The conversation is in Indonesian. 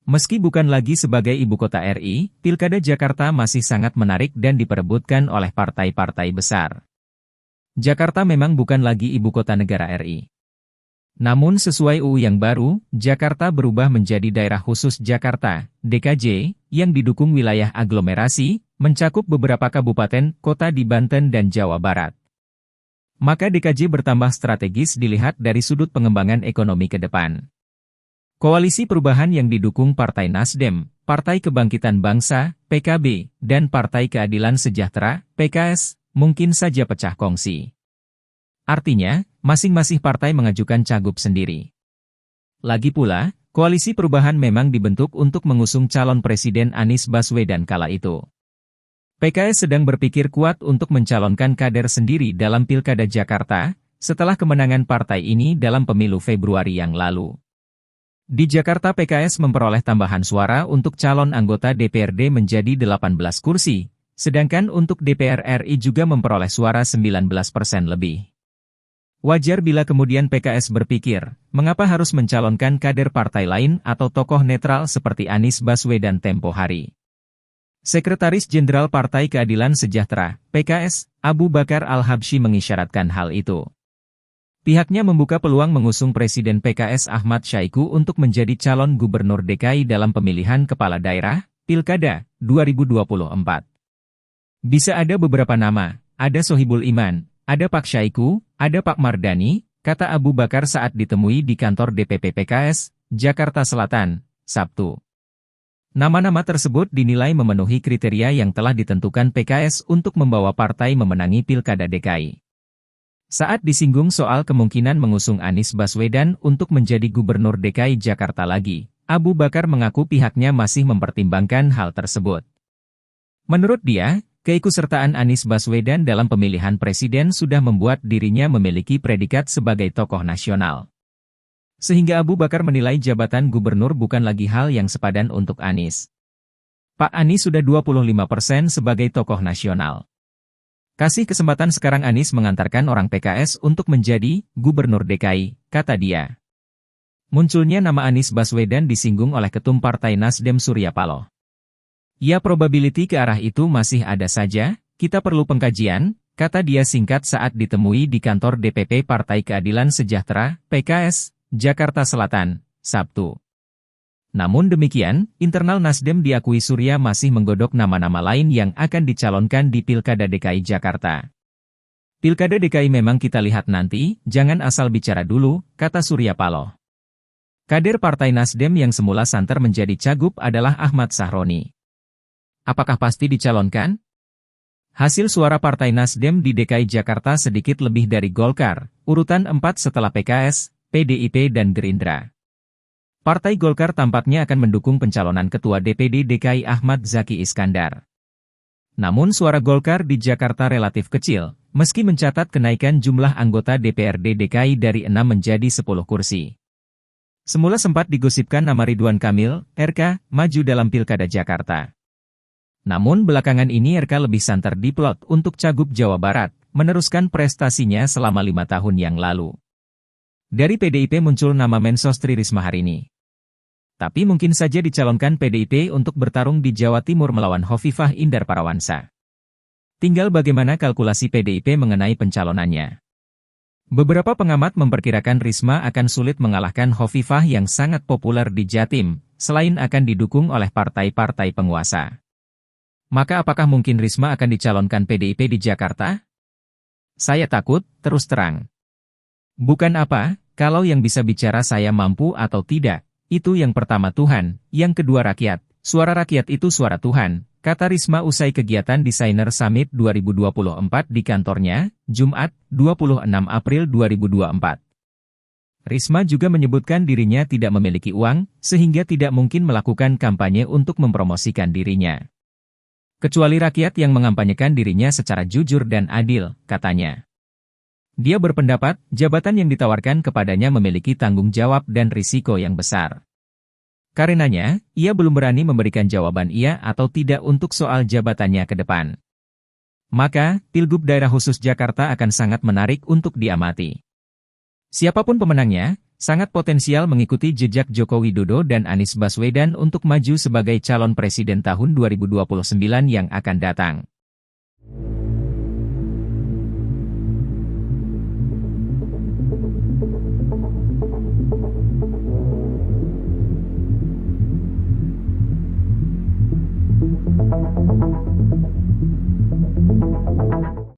Meski bukan lagi sebagai ibu kota RI, Pilkada Jakarta masih sangat menarik dan diperebutkan oleh partai-partai besar. Jakarta memang bukan lagi ibu kota negara RI. Namun sesuai UU yang baru, Jakarta berubah menjadi Daerah Khusus Jakarta, DKJ, yang didukung wilayah aglomerasi, mencakup beberapa kabupaten, kota di Banten dan Jawa Barat. Maka DKJ bertambah strategis dilihat dari sudut pengembangan ekonomi ke depan. Koalisi perubahan yang didukung Partai Nasdem, Partai Kebangkitan Bangsa, PKB, dan Partai Keadilan Sejahtera, PKS, mungkin saja pecah kongsi. Artinya, masing-masing partai mengajukan cagup sendiri. Lagi pula, koalisi perubahan memang dibentuk untuk mengusung calon Presiden Anies Baswedan kala itu. PKS sedang berpikir kuat untuk mencalonkan kader sendiri dalam Pilkada Jakarta, setelah kemenangan partai ini dalam pemilu Februari yang lalu. Di Jakarta PKS memperoleh tambahan suara untuk calon anggota DPRD menjadi 18 kursi, sedangkan untuk DPR RI juga memperoleh suara 19% lebih. Wajar bila kemudian PKS berpikir, mengapa harus mencalonkan kader partai lain atau tokoh netral seperti Anies Baswedan tempo hari. Sekretaris Jenderal Partai Keadilan Sejahtera, PKS, Abu Bakar Al-Habsyi mengisyaratkan hal itu. Pihaknya membuka peluang mengusung Presiden PKS Ahmad Syahiku untuk menjadi calon gubernur DKI dalam pemilihan kepala daerah, Pilkada, 2024. Bisa ada beberapa nama, ada Sohibul Iman, ada Pak Syahiku, ada Pak Mardani, kata Abu Bakar saat ditemui di kantor DPP PKS, Jakarta Selatan, Sabtu. Nama-nama tersebut dinilai memenuhi kriteria yang telah ditentukan PKS untuk membawa partai memenangi Pilkada DKI. Saat disinggung soal kemungkinan mengusung Anies Baswedan untuk menjadi gubernur DKI Jakarta lagi, Abu Bakar mengaku pihaknya masih mempertimbangkan hal tersebut. Menurut dia, keikutsertaan Anies Baswedan dalam pemilihan presiden sudah membuat dirinya memiliki predikat sebagai tokoh nasional. Sehingga Abu Bakar menilai jabatan gubernur bukan lagi hal yang sepadan untuk Anies. Pak Anies sudah 25% sebagai tokoh nasional. Kasih kesempatan sekarang Anies mengantarkan orang PKS untuk menjadi gubernur DKI, kata dia. Munculnya nama Anies Baswedan disinggung oleh Ketum Partai Nasdem Surya Paloh. Ya probability ke arah itu masih ada saja, kita perlu pengkajian, kata dia singkat saat ditemui di kantor DPP Partai Keadilan Sejahtera, PKS, Jakarta Selatan, Sabtu. Namun demikian, internal Nasdem diakui Surya masih menggodok nama-nama lain yang akan dicalonkan di Pilkada DKI Jakarta. Pilkada DKI memang kita lihat nanti, jangan asal bicara dulu, kata Surya Paloh. Kader Partai Nasdem yang semula santer menjadi cagup adalah Ahmad Sahroni. Apakah pasti dicalonkan? Hasil suara Partai Nasdem di DKI Jakarta sedikit lebih dari Golkar, urutan 4 setelah PKS, PDIP dan Gerindra. Partai Golkar tampaknya akan mendukung pencalonan Ketua DPD DKI Ahmad Zaki Iskandar. Namun suara Golkar di Jakarta relatif kecil, meski mencatat kenaikan jumlah anggota DPRD DKI dari 6 menjadi 10 kursi. Semula sempat digosipkan nama Ridwan Kamil, RK, maju dalam Pilkada Jakarta. Namun belakangan ini RK lebih santer diplot untuk Cagup Jawa Barat, meneruskan prestasinya selama 5 tahun yang lalu. Dari PDIP muncul nama Mensos Tri Risma hari ini. Tapi mungkin saja dicalonkan PDIP untuk bertarung di Jawa Timur melawan Hovifah Indar Parawansa. Tinggal bagaimana kalkulasi PDIP mengenai pencalonannya. Beberapa pengamat memperkirakan Risma akan sulit mengalahkan Hovifah yang sangat populer di Jatim, selain akan didukung oleh partai-partai penguasa. Maka apakah mungkin Risma akan dicalonkan PDIP di Jakarta? Saya takut, terus terang. Bukan apa, kalau yang bisa bicara saya mampu atau tidak. Itu yang pertama Tuhan, yang kedua rakyat, suara rakyat itu suara Tuhan, kata Risma usai kegiatan Desainer Summit 2024 di kantornya, Jumat, 26 April 2024. Risma juga menyebutkan dirinya tidak memiliki uang, sehingga tidak mungkin melakukan kampanye untuk mempromosikan dirinya. Kecuali rakyat yang mengampanyekan dirinya secara jujur dan adil, katanya. Dia berpendapat, jabatan yang ditawarkan kepadanya memiliki tanggung jawab dan risiko yang besar. Karenanya, ia belum berani memberikan jawaban iya atau tidak untuk soal jabatannya ke depan. Maka, Pilgub Daerah Khusus Jakarta akan sangat menarik untuk diamati. Siapapun pemenangnya, sangat potensial mengikuti jejak Joko Widodo dan Anies Baswedan untuk maju sebagai calon presiden tahun 2029 yang akan datang.